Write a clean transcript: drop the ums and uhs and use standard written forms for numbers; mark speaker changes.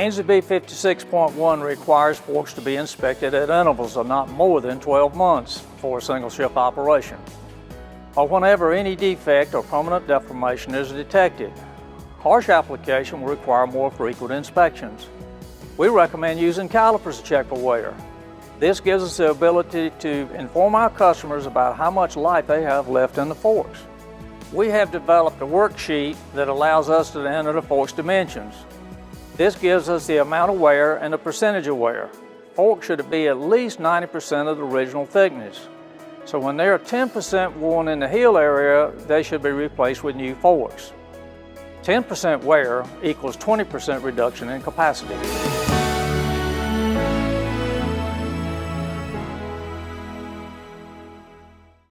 Speaker 1: ANSI B56.1 requires forks to be inspected at intervals of not more than 12 months for a single ship operation, or whenever any defect or permanent deformation is detected. Harsh application will require more frequent inspections. We recommend using calipers to check for wear. This gives us the ability to inform our customers about how much life they have left in the forks. We have developed a worksheet that allows us to enter the fork's dimensions. This gives us the amount of wear and the percentage of wear. Forks should be at least 90% of the original thickness. So when they are 10% worn in the heel area, they should be replaced with new forks. 10% wear equals 20% reduction in capacity.